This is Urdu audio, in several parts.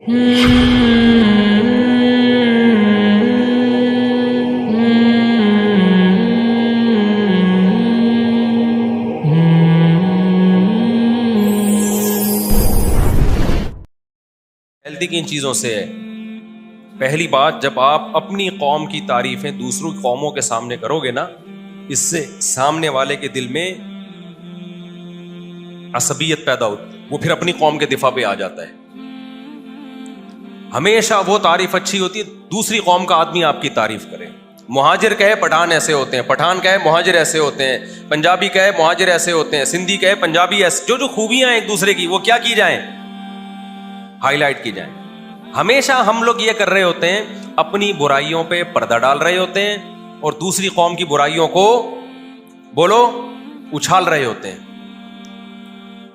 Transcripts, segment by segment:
ہیلتھی کن چیزوں سے ہے؟ پہلی بات، جب آپ اپنی قوم کی تعریفیں دوسروں قوموں کے سامنے کرو گے نا، اس سے سامنے والے کے دل میں عصبیت پیدا ہوتی، وہ پھر اپنی قوم کے دفاع پہ آ جاتا ہے۔ ہمیشہ وہ تعریف اچھی ہوتی ہے دوسری قوم کا آدمی آپ کی تعریف کرے۔ مہاجر کہے پٹھان ایسے ہوتے ہیں، پٹھان کہے مہاجر ایسے ہوتے ہیں، پنجابی کہے مہاجر ایسے ہوتے ہیں، سندھی کہے پنجابی ایسے، جو جو خوبیاں ہیں ایک دوسرے کی وہ کیا کی جائیں؟ ہائی لائٹ کی جائیں۔ ہمیشہ ہم لوگ یہ کر رہے ہوتے ہیں، اپنی برائیوں پہ پردہ ڈال رہے ہوتے ہیں اور دوسری قوم کی برائیوں کو بولو اچھال رہے ہوتے ہیں۔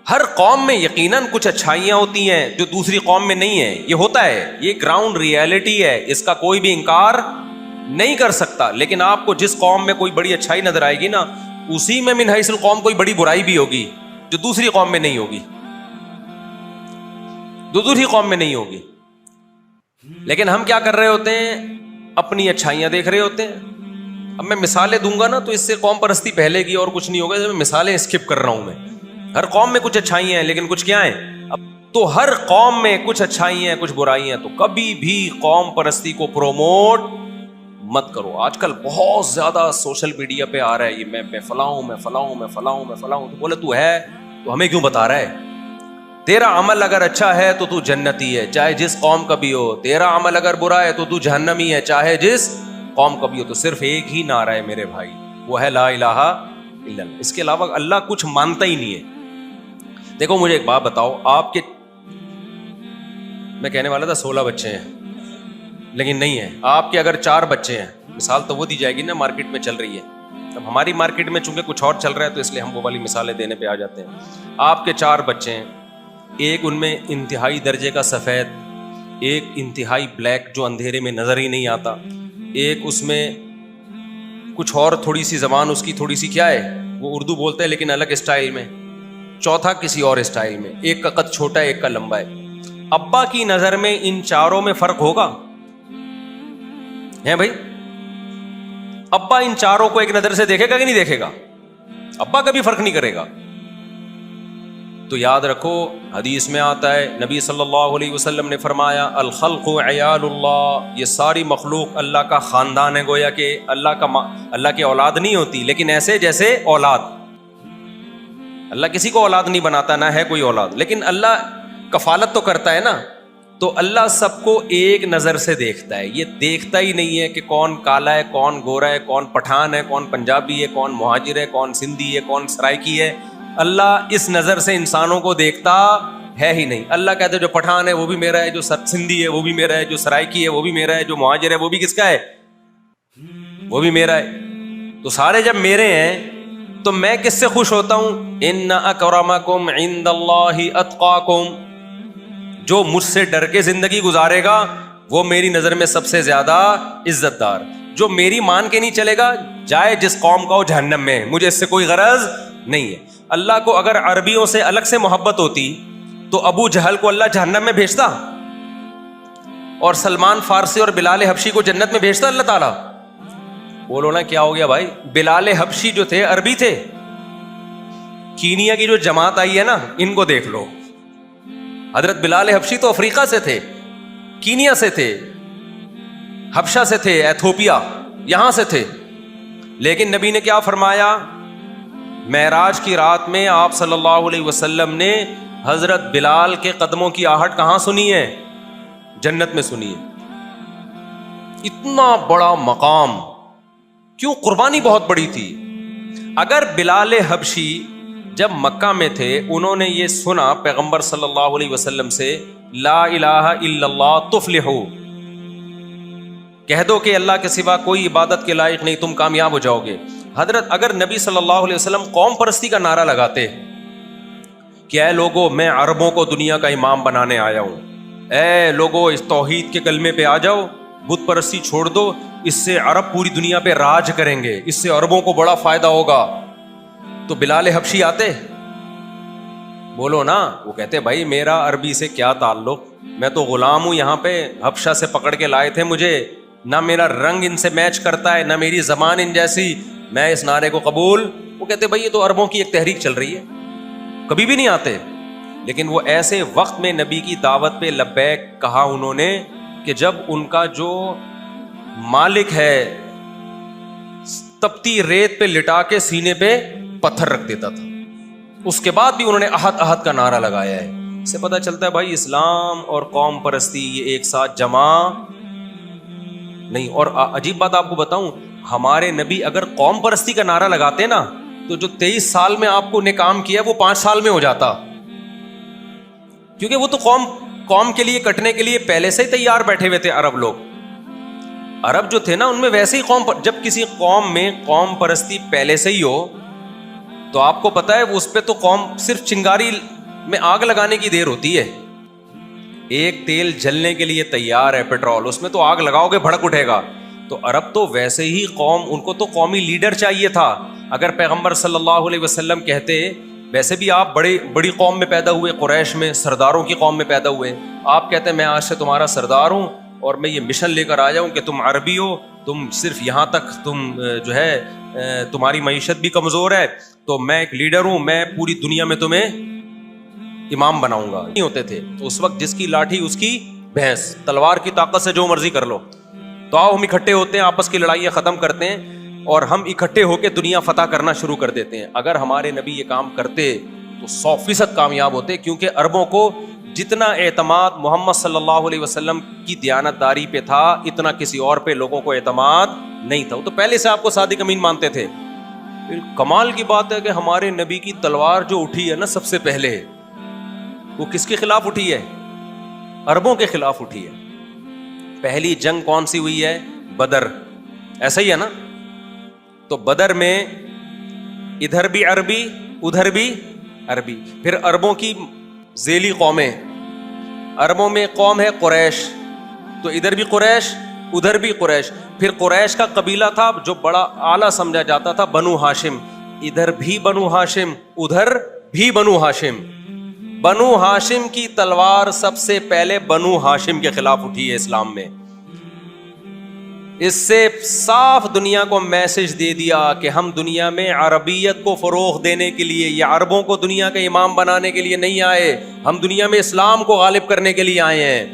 ہر قوم میں یقیناً کچھ اچھائیاں ہوتی ہیں جو دوسری قوم میں نہیں ہیں، یہ ہوتا ہے، یہ گراؤنڈ ریئلٹی ہے، اس کا کوئی بھی انکار نہیں کر سکتا۔ لیکن آپ کو جس قوم میں کوئی بڑی اچھائی نظر آئے گی نا، اسی میں من حیث القوم کوئی بڑی برائی بھی ہوگی جو دوسری قوم میں نہیں ہوگی، دوسری قوم میں نہیں ہوگی۔ لیکن ہم کیا کر رہے ہوتے ہیں؟ اپنی اچھائیاں دیکھ رہے ہوتے ہیں۔ اب میں مثالیں دوں گا نا تو اس سے قوم پرستی پھیلے گی اور کچھ نہیں ہوگا، میں مثالیں اسکپ کر رہا ہوں۔ میں ہر قوم میں کچھ اچھائیاں ہیں لیکن کچھ کیا ہیں؟ اب تو ہر قوم میں کچھ اچھائیاں ہیں کچھ برائیاں ہیں، تو کبھی بھی قوم پرستی کو پروموٹ مت کرو۔ آج کل بہت زیادہ سوشل میڈیا پہ آ رہا ہے یہ میں فلاں ہوں، میں فلاں ہوں، میں فلاں ہوں، میں فلاں ہوں۔ تو بولے تو ہے تو ہمیں کیوں بتا رہا ہے؟ تیرا عمل اگر اچھا ہے تو تو جنتی ہے چاہے جس قوم کا بھی ہو، تیرا عمل اگر برا ہے تو تو جہنمی ہے چاہے جس قوم کا بھی ہو۔ تو صرف ایک ہی نعرہ ہے میرے بھائی، وہ ہے لا الہ الا اللہ۔ اس کے علاوہ اللہ کچھ مانتا ہی نہیں ہے۔ دیکھو مجھے ایک بات بتاؤ، آپ کے، میں کہنے والا تھا 16 بچے ہیں لیکن نہیں ہے، آپ کے اگر 4 بچے ہیں، مثال تو وہ دی جائے گی نا مارکیٹ میں چل رہی ہے۔ اب ہماری مارکیٹ میں چونکہ کچھ اور چل رہا ہے تو اس لیے ہم وہ والی مثالیں دینے پہ آ جاتے ہیں۔ آپ کے 4 بچے ہیں، ایک ان میں انتہائی درجے کا سفید، ایک انتہائی بلیک جو اندھیرے میں نظر ہی نہیں آتا، ایک اس میں کچھ اور تھوڑی سی زبان اس کی تھوڑی سی کیا ہے، وہ اردو بولتا ہے لیکن الگ اسٹائل میں، چوتھا کسی اور اسٹائل میں، ایک کا قد چھوٹا ہے ایک کا لمبا ہے۔ ابا کی نظر میں ان چاروں میں فرق ہوگا ہے بھائی؟ ابا ان چاروں کو ایک نظر سے دیکھے گا کہ نہیں دیکھے گا؟ ابا کبھی فرق نہیں کرے گا۔ تو یاد رکھو حدیث میں آتا ہے، نبی صلی اللہ علیہ وسلم نے فرمایا الخلق عیال اللہ، یہ ساری مخلوق اللہ کا خاندان ہے، گویا کہ اللہ کی اولاد نہیں ہوتی، لیکن ایسے جیسے اولاد، اللہ کسی کو اولاد نہیں بناتا، نہ ہے کوئی اولاد، لیکن اللہ کفالت تو کرتا ہے نا۔ تو اللہ سب کو ایک نظر سے دیکھتا ہے، یہ دیکھتا ہی نہیں ہے کہ کون کالا ہے، کون گورا ہے، کون پٹھان ہے، کون پنجابی ہے، کون مہاجر ہے، کون سندھی ہے، کون سرائکی ہے۔ اللہ اس نظر سے انسانوں کو دیکھتا ہے ہی نہیں۔ اللہ کہتے جو پٹھان ہے وہ بھی میرا ہے، جو سندھی ہے وہ بھی میرا ہے، جو سرائکی ہے وہ بھی میرا ہے، جو مہاجر ہے وہ بھی کس کا ہے؟ وہ بھی میرا ہے۔ تو سارے جب میرے ہیں تو میں کس سے خوش ہوتا ہوں؟ ان اکرمکم عند اللہ اتقاکم، جو مجھ سے ڈر کے زندگی گزارے گا وہ میری نظر میں سب سے زیادہ عزت دار۔ جو میری مان کے نہیں چلے گا جائے جس قوم کا ہو جہنم میں، مجھے اس سے کوئی غرض نہیں ہے۔ اللہ کو اگر عربیوں سے الگ سے محبت ہوتی تو ابو جہل کو اللہ جہنم میں بھیجتا اور سلمان فارسی اور بلال حبشی کو جنت میں بھیجتا اللہ تعالیٰ؟ بولو نا کیا ہو گیا بھائی؟ بلال حبشی جو تھے عربی تھے، کینیا کی جو جماعت آئی ہے نا ان کو دیکھ لو، حضرت بلال حبشی تو افریقہ سے تھے، کینیا سے تھے، حبشہ سے تھے، ایتھوپیا یہاں سے تھے، لیکن نبی نے کیا فرمایا؟ معراج کی رات میں آپ صلی اللہ علیہ وسلم نے حضرت بلال کے قدموں کی آہٹ کہاں سنی ہے؟ جنت میں سنی ہے۔ اتنا بڑا مقام، کیوں؟ قربانی بہت بڑی تھی۔ اگر بلال حبشی جب مکہ میں تھے انہوں نے یہ سنا پیغمبر صلی اللہ علیہ وسلم سے لا الہ الا اللہ تفلحو، کہہ دو کہ اللہ کے سوا کوئی عبادت کے لائق نہیں، تم کامیاب ہو جاؤ گے۔ حضرت اگر نبی صلی اللہ علیہ وسلم قوم پرستی کا نعرہ لگاتے کہ اے لوگو میں عربوں کو دنیا کا امام بنانے آیا ہوں، اے لوگو اس توحید کے کلمے پہ آ جاؤ، بت پرستی چھوڑ دو، اس سے عرب پوری دنیا پہ راج کریں گے، اس سے عربوں کو بڑا فائدہ ہوگا، تو بلال حبشی آتے؟ بولو نا. وہ کہتے بھائی میرا عربی سے کیا تعلق, میں تو غلام ہوں, یہاں پہ حبشہ سے پکڑ کے لائے تھے مجھے, نہ میرا رنگ ان سے میچ کرتا ہے, نہ میری زبان ان جیسی, میں اس نعرے کو قبول. وہ کہتے بھائی یہ تو عربوں کی ایک تحریک چل رہی ہے, کبھی بھی نہیں آتے. لیکن وہ ایسے وقت میں نبی کی دعوت پہ لبیک کہا انہوں نے کہ جب ان کا جو مالک ہے تپتی ریت پہ لٹا کے سینے پہ پتھر رکھ دیتا تھا. اس کے بعد بھی انہوں نے احد احد کا نعرہ لگایا ہے. اس سے پتہ چلتا ہے بھائی اسلام اور قوم پرستی یہ ایک ساتھ جمع نہیں. اور عجیب بات آپ کو بتاؤں, ہمارے نبی اگر قوم پرستی کا نعرہ لگاتے نا تو جو 23 سال میں آپ کو نے کام کیا وہ 5 سال میں ہو جاتا, کیونکہ وہ تو قوم کے لیے کٹنے کے لیے پہلے سے ہی تیار بیٹھے ہوئے تھے. عرب لوگ, عرب جو تھے نا ان میں ویسے ہی جب کسی قوم میں قوم پرستی پہلے سے ہی ہو تو آپ کو پتا ہے اس پہ تو قوم صرف چنگاری میں آگ لگانے کی دیر ہوتی ہے. ایک تیل جلنے کے لیے تیار ہے پیٹرول, اس میں تو آگ لگاؤ گے بھڑک اٹھے گا. تو عرب تو ویسے ہی قوم, ان کو تو قومی لیڈر چاہیے تھا. اگر پیغمبر صلی اللہ علیہ وسلم کہتے ویسے بھی آپ بڑی قوم میں پیدا ہوئے, قریش میں سرداروں کی قوم میں پیدا ہوئے, آپ کہتے ہیں میں آج سے تمہارا سردار ہوں اور میں یہ مشن لے کر آیا ہوں کہ تم عربی ہو, تم صرف یہاں تک تم جو ہے تمہاری معیشت بھی کمزور ہے, تو میں ایک لیڈر ہوں, میں پوری دنیا میں تمہیں امام بناؤں گا. نہیں ہوتے تھے. تو اس وقت جس کی لاٹھی اس کی بھینس, تلوار کی طاقت سے جو مرضی کر لو. تو آؤ ہم اکٹھے ہوتے ہیں, آپس کی لڑائیاں ختم کرتے ہیں اور ہم اکٹھے ہو کے دنیا فتح کرنا شروع کر دیتے ہیں. اگر ہمارے نبی یہ کام کرتے تو 100% کامیاب ہوتے, کیونکہ عربوں کو جتنا اعتماد محمد صلی اللہ علیہ وسلم کی دیانتداری پہ تھا اتنا کسی اور پہ لوگوں کو اعتماد نہیں تھا. وہ تو پہلے سے آپ کو صادق امین مانتے تھے. کمال کی بات ہے کہ ہمارے نبی کی تلوار جو اٹھی ہے نا سب سے پہلے, وہ کس کے خلاف اٹھی ہے؟ عربوں کے خلاف اٹھی ہے. پہلی جنگ کون سی ہوئی ہے؟ بدر, ایسا ہی ہے نا. تو بدر میں ادھر بھی عربی ادھر بھی عربی, پھر عربوں کی ذیلی قومیں, عربوں میں قوم ہے قریش, تو ادھر بھی قریش ادھر بھی قریش. پھر قریش کا قبیلہ تھا جو بڑا اعلیٰ سمجھا جاتا تھا, بنو ہاشم, ادھر بھی بنو ہاشم ادھر بھی بنو ہاشم. بنو ہاشم کی تلوار سب سے پہلے بنو ہاشم کے خلاف اٹھی ہے اسلام میں. اس سے صاف دنیا کو میسج دے دیا کہ ہم دنیا میں عربیت کو فروغ دینے کے لیے یا عربوں کو دنیا کا امام بنانے کے لیے نہیں آئے, ہم دنیا میں اسلام کو غالب کرنے کے لیے آئے ہیں.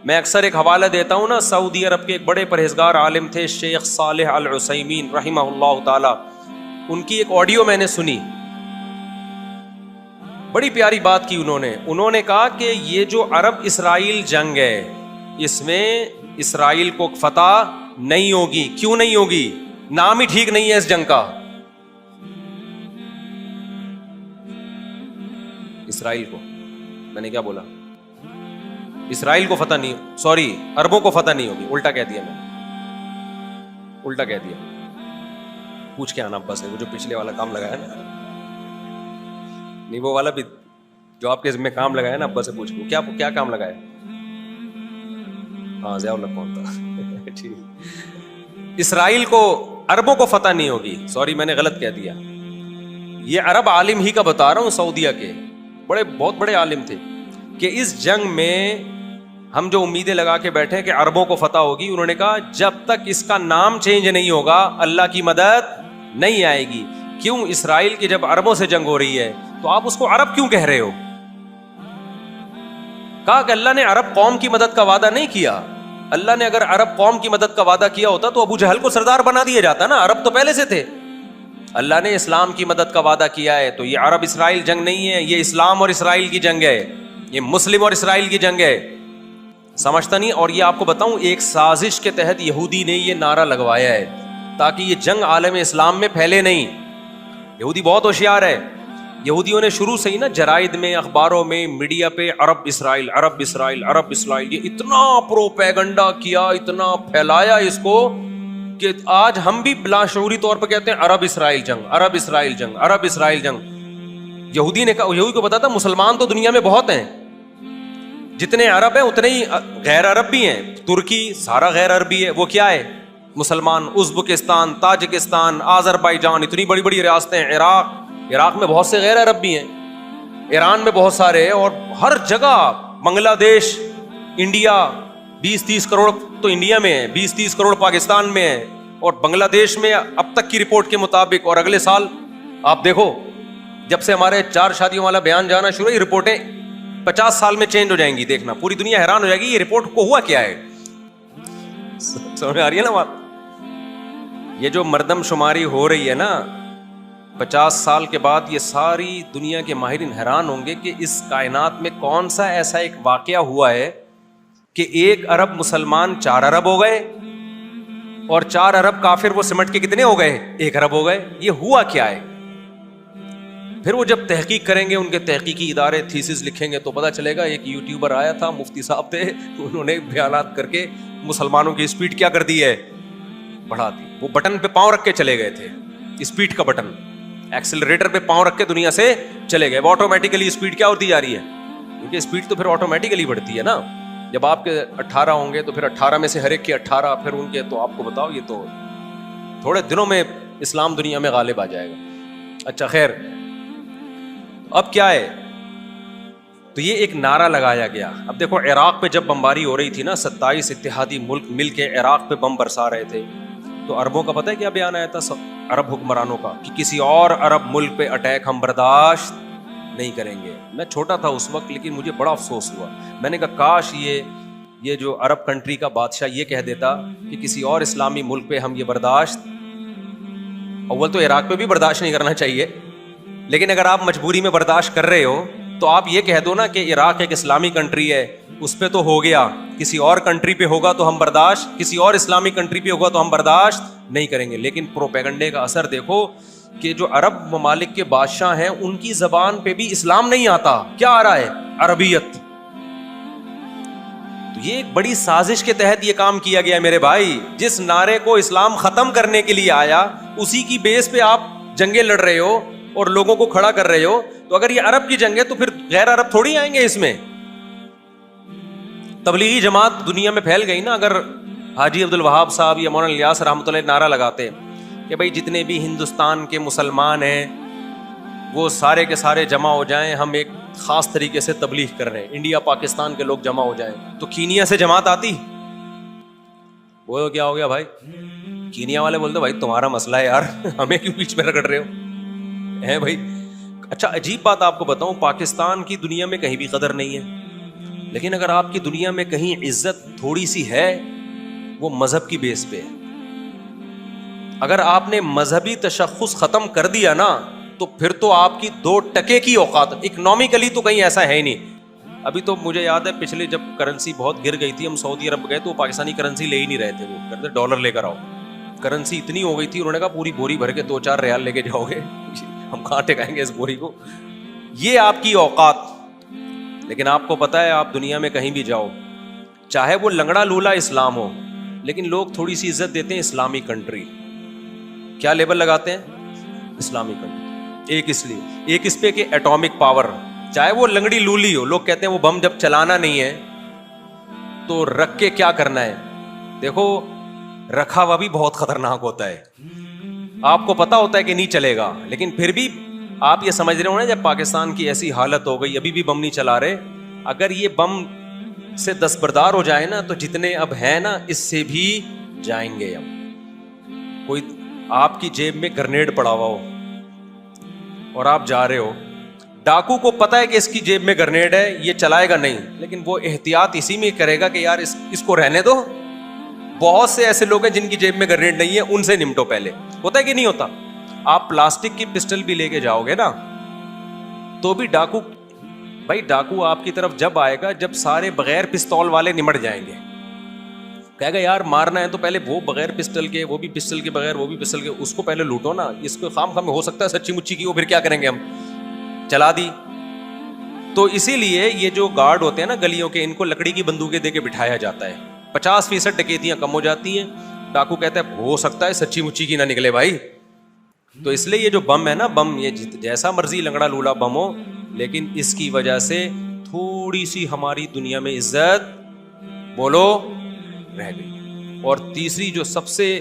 میں اکثر ایک حوالہ دیتا ہوں نا, سعودی عرب کے ایک بڑے پرہیزگار عالم تھے شیخ صالح العثیمین رحمہ اللہ تعالی, ان کی ایک آڈیو میں نے سنی, بڑی پیاری بات کی انہوں نے کہا کہ یہ جو عرب اسرائیل جنگ ہے اس میں اسرائیل کو فتح نہیں ہوگی. کیوں نہیں ہوگی؟ نام ہی ٹھیک نہیں ہے اس جنگ کا. اسرائیل کو, میں نے کیا بولا؟ اسرائیل کو فتح نہیں, سوری عربوں کو فتح نہیں ہوگی, الٹا کہہ دیا میں, الٹا کہہ دیا. پوچھ کے آنا ابا سے, وہ جو پچھلے والا کام لگایا نا, نہیں وہ والا بھی جو آپ کے ذمہ کام لگایا نا, ابا سے پوچھ کے کیا کام لگایا. ہاں ضیاء اللہ کون تھا. ٹھیک, اسرائیل کو عربوں کو فتح نہیں ہوگی, سوری میں نے غلط کہہ دیا. یہ عرب عالم ہی کا بتا رہا ہوں, سعودیہ کے بہت بڑے عالم تھے, کہ اس جنگ میں ہم جو امیدیں لگا کے بیٹھے کہ عربوں کو فتح ہوگی, انہوں نے کہا جب تک اس کا نام چینج نہیں ہوگا اللہ کی مدد نہیں آئے گی. کیوں؟ اسرائیل کی جب عربوں سے جنگ ہو رہی ہے تو آپ اس کو عرب کیوں کہہ رہے ہو؟ کہا کہ اللہ نے عرب قوم کی مدد کا وعدہ نہیں کیا. اللہ نے اگر عرب قوم کی مدد کا وعدہ کیا ہوتا تو ابو جہل کو سردار بنا دیا جاتا نا, عرب تو پہلے سے تھے. اللہ نے اسلام کی مدد کا وعدہ کیا ہے, تو یہ عرب اسرائیل جنگ نہیں ہے, یہ اسلام اور اسرائیل کی جنگ ہے, یہ مسلم اور اسرائیل کی جنگ ہے. سمجھتا نہیں. اور یہ آپ کو بتاؤں, ایک سازش کے تحت یہودی نے یہ نعرہ لگوایا ہے تاکہ یہ جنگ عالم اسلام میں پھیلے نہیں. یہودی بہت ہوشیار ہے. یہودیوں نے شروع سے ہی نا جرائد میں, اخباروں میں, میڈیا پہ عرب اسرائیل عرب اسرائیل عرب اسرائیل, یہ اتنا پروپیگنڈا کیا, اتنا پھیلایا اس کو کہ آج ہم بھی بلاشعوری طور پہ کہتے ہیں عرب اسرائیل جنگ عرب اسرائیل جنگ عرب اسرائیل جنگ. یہودی کو پتا تھا مسلمان تو دنیا میں بہت ہیں, جتنے عرب ہیں اتنے ہی غیر عرب بھی ہیں. ترکی سارا غیر عربی ہے, وہ کیا ہے؟ مسلمان. ازبکستان, تاجکستان, آذربائیجان, اتنی بڑی بڑی ریاستیں, عراق میں بہت سے غیر عرب بھی ہیں. ایران میں بہت سارے, اور ہر جگہ, بنگلہ دیش, انڈیا, 20-30 کروڑ تو انڈیا میں ہے, 20-30 کروڑ پاکستان میں ہے, اور بنگلہ دیش میں اب تک کی رپورٹ کے مطابق, اور اگلے سال آپ دیکھو جب سے ہمارے 4 شادیوں والا بیان جانا شروع, یہ رپورٹیں 50 سال میں چینج ہو جائیں گی, دیکھنا پوری دنیا حیران ہو جائے گی یہ رپورٹ کو ہوا کیا ہے. سمجھ آ رہی ہے نا بات؟ یہ جو مردم شماری ہو رہی ہے نا 50 سال کے بعد, یہ ساری دنیا کے ماہرین حیران ہوں گے کہ اس کائنات میں کون سا ایسا ایک واقعہ ہوا ہے کہ 1 ارب مسلمان 4 ارب ہو گئے, اور 4 ارب کافر وہ سمٹ کے کتنے ہو گئے, 1 ارب ہو گئے. یہ ہوا کیا ہے؟ پھر وہ جب تحقیق کریں گے, ان کے تحقیقی ادارے تھیسس لکھیں گے تو پتہ چلے گا. ایک یوٹیوبر آیا تھا, مفتی صاحب تھے, انہوں نے بیانات کر کے مسلمانوں کی اسپیڈ کیا کر دی ہے, بڑھا دی. وہ بٹن پہ پاؤں رکھ کے چلے گئے تھے, اسپیڈ کا بٹن, ایکسلریٹر پہ پاؤں رکھ کے دنیا سے چلے گئے. وہ آٹومیٹیکلی اسپیڈ کیا ہوتی جا رہی ہے, کیونکہ اسپیڈ تو پھر آٹومیٹیکلی بڑھتی ہے نا. جب آپ کے 18 ہوں گے تو پھر 18 میں سے ہر ایک کے 18, پھر ان کے, تو آپ کو بتاؤ یہ تو تھوڑے دنوں میں اسلام دنیا میں غالب آ جائے گا. اچھا خیر, اب کیا ہے, تو یہ ایک نعرہ لگایا گیا. اب دیکھو عراق پہ جب بمباری ہو رہی تھی نا, 27 اتحادی ملک مل کے عراق پہ بم برسا رہے تھے, تو عربوں کا پتہ ہے کیا بیان آیا تھا, عرب حکمرانوں کا, کہ کسی اور عرب ملک پہ اٹیک ہم برداشت نہیں کریں گے. میں چھوٹا تھا اس وقت, لیکن مجھے بڑا افسوس ہوا. میں نے کہا کاش یہ جو عرب کنٹری کا بادشاہ یہ کہہ دیتا کہ کسی اور اسلامی ملک پہ ہم یہ برداشت, اول تو عراق پہ بھی برداشت نہیں کرنا چاہیے, لیکن اگر آپ مجبوری میں برداشت کر رہے ہو تو آپ یہ کہہ دو نا کہ عراق ایک اسلامی کنٹری ہے, اس پہ تو ہو گیا, کسی اور کنٹری پہ ہوگا تو ہم برداشت, کسی اور اسلامی کنٹری پہ ہوگا تو ہم برداشت نہیں کریں گے. لیکن پروپیگنڈے کا اثر دیکھو کہ جو عرب ممالک کے بادشاہ ہیں ان کی زبان پہ بھی اسلام نہیں آتا. کیا آ رہا ہے؟ عربیت. تو یہ ایک بڑی سازش کے تحت یہ کام کیا گیا میرے بھائی. جس نعرے کو اسلام ختم کرنے کے لیے آیا, اسی کی بیس پہ آپ جنگیں لڑ رہے ہو اور لوگوں کو کھڑا کر رہے ہو. تو اگر یہ عرب کی جنگ ہے تو پھر غیر عرب تھوڑی آئیں گے اس میں. تبلیغی جماعت دنیا میں پھیل گئی نا. اگر حاجی عبد الوہاب صاحب یا مولانا الیاس رحمۃ اللہ نعرہ لگاتے کہ بھائی جتنے بھی ہندوستان کے مسلمان ہیں وہ سارے کے سارے جمع ہو جائیں, ہم ایک خاص طریقے سے تبلیغ کر رہے ہیں, انڈیا پاکستان کے لوگ جمع ہو جائیں, تو کینیا سے جماعت آتی. وہ کیا ہو گیا بھائی, کینیا والے بولتے بھائی تمہارا مسئلہ ہے یار, ہمیں کیوں بیچ میں رگڑ رہے ہو ہیں بھائی. اچھا عجیب بات آپ کو بتاؤں, پاکستان کی دنیا میں کہیں بھی قدر نہیں ہے, لیکن اگر آپ کی دنیا میں کہیں عزت تھوڑی سی ہے وہ مذہب کی بیس پہ ہے. اگر آپ نے مذہبی تشخص ختم کر دیا نا تو پھر تو آپ کی 2% کی اوقات, اکنامکلی تو کہیں ایسا ہے ہی نہیں. ابھی تو مجھے یاد ہے پچھلے جب کرنسی بہت گر گئی تھی, ہم سعودی عرب گئے تو پاکستانی کرنسی لے ہی نہیں رہے تھے, وہ کہتے ڈالر لے کر آؤ. کرنسی اتنی ہو گئی تھی, انہوں نے کہا پوری بوری بھر کے 2-4 ریال لے کے جاؤ گے, ہم کہاں ٹکائیں گے اس بوری کو. یہ آپ کی اوقات. لیکن آپ کو پتا ہے آپ دنیا میں کہیں بھی جاؤ, چاہے وہ لنگڑا لولا اسلام ہو, لیکن لوگ تھوڑی سی عزت دیتے ہیں اسلامی کنٹری. کیا لیبل لگاتے ہیں؟ اسلامی کنٹری. ایک اس لیے, ایک اس پہ کہ ایٹامک پاور, چاہے وہ لنگڑی لولی ہو, لوگ کہتے ہیں وہ بم جب چلانا نہیں ہے تو رکھ کے کیا کرنا ہے. دیکھو رکھا ہوا بھی بہت خطرناک ہوتا ہے, آپ کو پتا ہوتا ہے کہ نہیں چلے گا, لیکن پھر بھی آپ یہ سمجھ رہے ہو نا جب پاکستان کی ایسی حالت ہو گئی, ابھی بھی بم نہیں چلا رہے, اگر یہ بم سے دستبردار ہو جائے نا تو جتنے اب ہیں نا اس سے بھی جائیں گے. اب کوئی آپ کی جیب میں گرنیڈ پڑا ہوا ہو اور آپ جا رہے ہو, ڈاکو کو پتا ہے کہ اس کی جیب میں گرنیڈ ہے, یہ چلائے گا نہیں, لیکن وہ احتیاط اسی میں کرے گا کہ یار اس کو رہنے دو. بہت سے ایسے لوگ ہیں جن کی جیب میں گرنیڈ نہیں ہے, ان سے نمٹو پہلے. ہوتا ہے کہ نہیں ہوتا؟ آپ پلاسٹک کی پسٹل بھی لے کے جاؤ گے نا تو بھی ڈاکو, بھائی ڈاکو آپ کی طرف جب آئے گا جب سارے بغیر پستول والے نمٹ جائیں گے, کہے گا یار مارنا ہے تو پہلے وہ بغیر پسٹل کے, وہ بھی پسٹل کے بغیر, وہ بھی پسٹل کے, اس کو پہلے لوٹو نا. اس کو خام خام ہو سکتا ہے سچی مچی کی, وہ پھر کیا کریں گے, ہم چلا دی. تو اسی لیے یہ جو گارڈ ہوتے ہیں نا گلیوں کے, ان کو لکڑی کی بندوقیں دے کے بٹھایا جاتا ہے, 50% ڈکیتیاں کم ہو جاتی ہیں. ڈاکو کہتا ہے ہو سکتا ہے سچی مچی کی نہ نکلے بھائی. تو اس لیے یہ جو بم ہے نا, بم یہ جیسا مرضی لنگڑا لولا بم ہو, لیکن اس کی وجہ سے تھوڑی سی ہماری دنیا میں عزت بولو رہ گئی. اور تیسری جو سب سے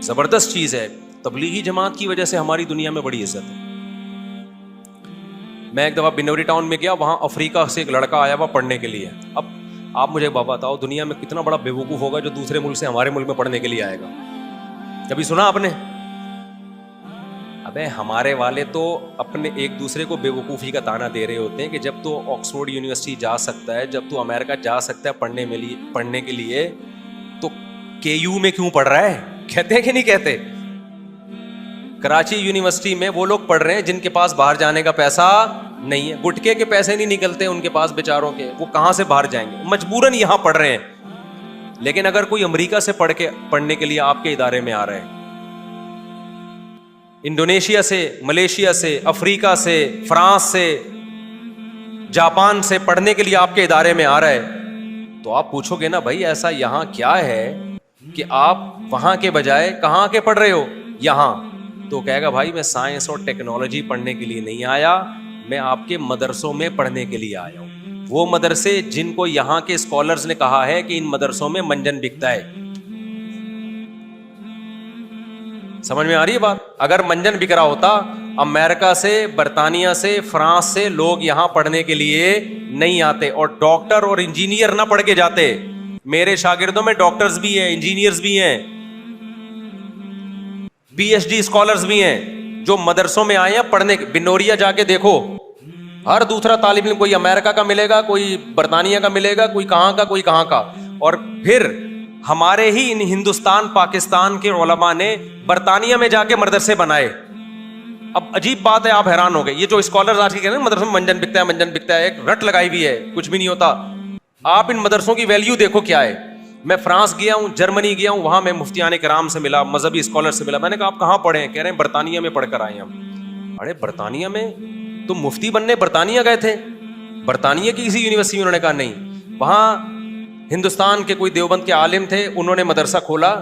زبردست چیز ہے, تبلیغی جماعت کی وجہ سے ہماری دنیا میں بڑی عزت ہے. میں ایک دفعہ بنوری ٹاؤن میں گیا, وہاں افریقہ سے ایک لڑکا آیا ہوا پڑھنے کے لیے. اب آپ مجھے بابا بتاؤ, دنیا میں کتنا بڑا بیوقوف ہوگا جو دوسرے ملک سے ہمارے ملک میں پڑھنے کے لیے آئے گا؟ کبھی سنا آپ نے؟ ابے ہمارے والے تو اپنے ایک دوسرے کو بیوقوفی کا طعنہ دے رہے ہوتے ہیں کہ جب تو آکسفورڈ یونیورسٹی جا سکتا ہے, جب تو امریکہ جا سکتا ہے پڑھنے کے لیے, تو کے یو میں کیوں پڑھ رہا ہے؟ کہتے ہیں کہ نہیں کہتے؟ کراچی یونیورسٹی میں وہ لوگ پڑھ رہے ہیں جن کے پاس باہر جانے کا پیسہ نہیں ہے, گٹکے کے پیسے نہیں نکلتے ان کے پاس بیچاروں کے, وہ کہاں سے باہر جائیں گے؟ مجبوراً یہاں پڑھ رہے ہیں. لیکن اگر کوئی امریکہ سے پڑھنے کے لیے آپ کے ادارے میں آ رہے ہیں, انڈونیشیا سے, ملیشیا سے, افریقہ سے, فرانس سے, جاپان سے پڑھنے کے لیے آپ کے ادارے میں آ رہا ہے, تو آپ پوچھو گے نا بھائی ایسا یہاں کیا ہے کہ آپ وہاں کے بجائے کہاں کے پڑھ رہے ہو یہاں؟ تو کہے گا بھائی میں سائنس اور ٹیکنالوجی پڑھنے کے لیے نہیں آیا, میں آپ کے مدرسوں میں پڑھنے کے لیے آیا ہوں. وہ مدرسے جن کو یہاں کے اسکالرز نے کہا ہے کہ ان مدرسوں میں منجن بکتا ہے. سمجھ میں آ رہی ہے بات؟ اگر منجن بک رہا ہوتا, امریکہ سے, برطانیہ سے, فرانس سے لوگ یہاں پڑھنے کے لیے نہیں آتے, اور ڈاکٹر اور انجینئر نہ پڑھ کے جاتے. میرے شاگردوں میں ڈاکٹرز بھی ہیں, انجینئرز بھی ہیں, پی ایچ ڈی اسکالرز بھی ہیں جو مدرسوں میں آئے ہیں پڑھنے. بنوریا جا کے دیکھو, ہر دوسرا طالب علم کوئی امریکہ کا ملے گا, کوئی برطانیہ کا ملے گا, کوئی کہاں کا, کوئی کہاں کا. اور پھر ہمارے ہی ان ہندوستان پاکستان کے علماء نے برطانیہ میں جا کے مدرسے بنائے. اب عجیب بات ہے, آپ حیران ہو گئے. یہ جو اسکالرز آج کے کہتے ہیں مدرسوں میں منجن بکتا ہے, منجن بکتا ہے, ایک رٹ لگائی بھی ہے, کچھ بھی نہیں ہوتا. آپ ان مدرسوں کی ویلیو دیکھو کیا ہے. میں فرانس گیا ہوں, جرمنی گیا ہوں, وہاں میں مفتیان کرام سے ملا, مذہبی اسکالر سے ملا. میں نے کہا آپ کہاں پڑھے ہیں؟ کہہ رہے ہیں برطانیہ میں پڑھ کر آئے ہیں ہم. ارے برطانیہ میں تم مفتی بننے برطانیہ گئے تھے؟ برطانیہ کی کسی یونیورسٹی میں؟ انہوں نے کہا نہیں, وہاں ہندوستان کے کوئی دیوبند کے عالم تھے, انہوں نے مدرسہ کھولا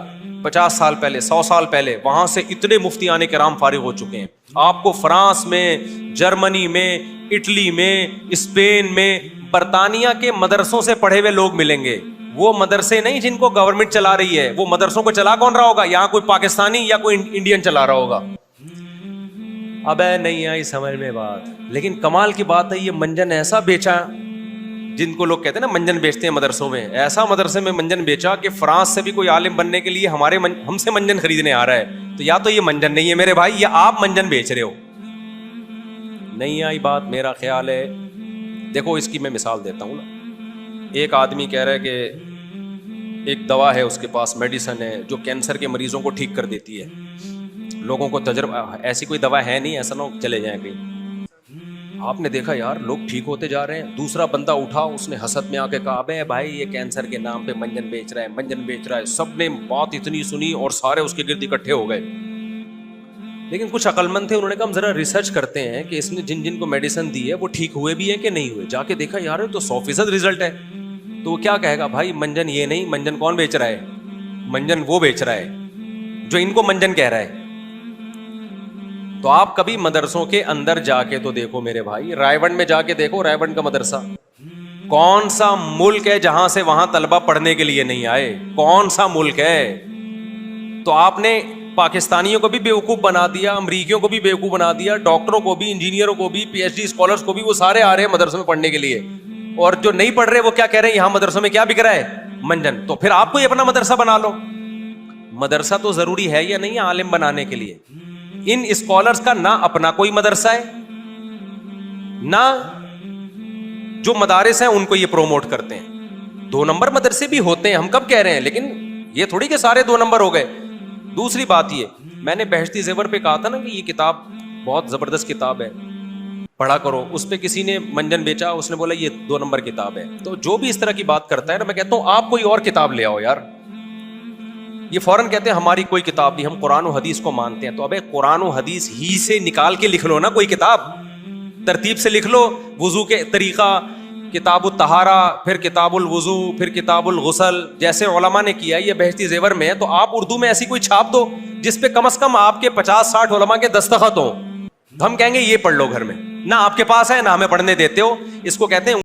50 سال پہلے, 100 سال پہلے, وہاں سے اتنے مفتیان کرام فارغ ہو چکے ہیں. آپ کو فرانس میں, جرمنی میں, اٹلی میں, اسپین میں, برطانیہ کے مدرسوں سے پڑھے ہوئے لوگ ملیں گے. وہ مدرسے نہیں جن کو گورنمنٹ چلا رہی ہے, وہ مدرسوں کو چلا کون رہا ہوگا؟ یہاں کوئی پاکستانی یا کوئی انڈین چلا رہا ہوگا. اب نہیں آئی سمجھ میں بات. لیکن کمال کی بات ہے, یہ منجن ایسا بیچا, جن کو لوگ کہتے ہیں نا منجن بیچتے ہیں مدرسوں میں, ایسا مدرسے میں منجن بیچا کہ فرانس سے بھی کوئی عالم بننے کے لیے ہم سے منجن خریدنے آ رہا ہے. تو یا تو یہ منجن نہیں ہے میرے بھائی, یا آپ منجن بیچ رہے ہو. نہیں آئی بات؟ میرا خیال ہے, دیکھو اس کی میں مثال دیتا ہوں نا. ایک آدمی کہہ رہا ہے کہ ایک دوا ہے اس کے پاس, میڈیسن ہے جو کینسر کے مریضوں کو ٹھیک کر دیتی ہے. لوگوں کو تجربہ, ایسی کوئی دوا ہے نہیں, ایسا نہ چلے جائیں کہیں. آپ نے دیکھا یار لوگ ٹھیک ہوتے جا رہے ہیں. دوسرا بندہ اٹھا, اس نے حسد میں آ کے کہا ابے بھائی یہ کینسر کے نام پہ منجن بیچ رہا ہے, منجن بیچ رہا ہے. سب نے بات اتنی سنی اور سارے اس کے گرد اکٹھے ہو گئے. لیکن کچھ عقل مند تھے, انہوں نے کہا ہم ذرا ریسرچ کرتے ہیں کہ اس نے جن کو میڈیسن دی ہے وہ ٹھیک ہوئے بھی ہیں کہ نہیں ہوئے. جا کے دیکھا یار تو 100% رزلٹ ہے. تو وہ کیا کہے گا بھائی منجن یہ نہیں, منجن کون بیچ رہا ہے؟ منجن وہ بیچ رہا ہے جو ان کو منجن کہہ رہا ہے. تو آپ کبھی مدرسوں کے اندر جا کے تو دیکھو میرے بھائی, رائے ونڈ میں جا کے دیکھو, رائے ونڈ کا مدرسہ کون سا ملک ہے جہاں سے وہاں طلبہ پڑھنے کے لیے نہیں آئے؟ کون سا ملک ہے؟ تو آپ نے پاکستانیوں کو بھی بیوقوف بنا دیا, امریکیوں کو بھی بیوقوف بنا دیا, ڈاکٹروں کو بھی, انجینئروں کو بھی, پی ایچ ڈی اسکالرس کو بھی, وہ سارے آ رہے ہیں مدرسوں میں پڑھنے کے لیے. اور جو نہیں پڑھ رہے وہ کیا کہہ رہے ہیں, یہاں مدرسوں میں کیا بک رہا ہے؟ منجن. تو پھر آپ کو یہ اپنا مدرسہ بنا لو. مدرسہ تو ضروری ہے یا نہیں عالم بنانے کے لیے؟ ان اسکالرز کا نہ اپنا کوئی مدرسہ ہے, نہ جو مدارس ہیں ان کو یہ پروموٹ کرتے ہیں. 2 نمبر مدرسے بھی ہوتے ہیں, ہم کب کہہ رہے ہیں, لیکن یہ تھوڑی کہ سارے 2 نمبر ہو گئے. دوسری بات یہ, میں نے بہشتی زیور پہ کہا تھا نا کہ یہ کتاب بہت زبردست کتاب ہے, پڑھا کرو. اس پہ کسی نے منجن بیچا, اس نے بولا یہ 2 نمبر کتاب ہے. تو جو بھی اس طرح کی بات کرتا ہے نا, میں کہتا ہوں آپ کوئی اور کتاب لے آؤ یار. یہ فوراً کہتے ہیں ہماری کوئی کتاب نہیں, ہم قرآن و حدیث کو مانتے ہیں. تو ابے قرآن و حدیث ہی سے نکال کے لکھ لو نا کوئی کتاب, ترتیب سے لکھ لو. وضو کے طریقہ, کتاب الطہارہ, پھر کتاب الوضو, پھر کتاب الغسل, جیسے علماء نے کیا. یہ بہشتی زیور میں ہے, تو آپ اردو میں ایسی کوئی چھاپ دو جس پہ کم از کم آپ کے 50-60 علماء کے دستخط ہوں. ہم کہیں گے یہ پڑھ لو گھر میں. نہ آپ کے پاس ہے, نہ ہمیں پڑھنے دیتے ہو. اس کو کہتے ہیں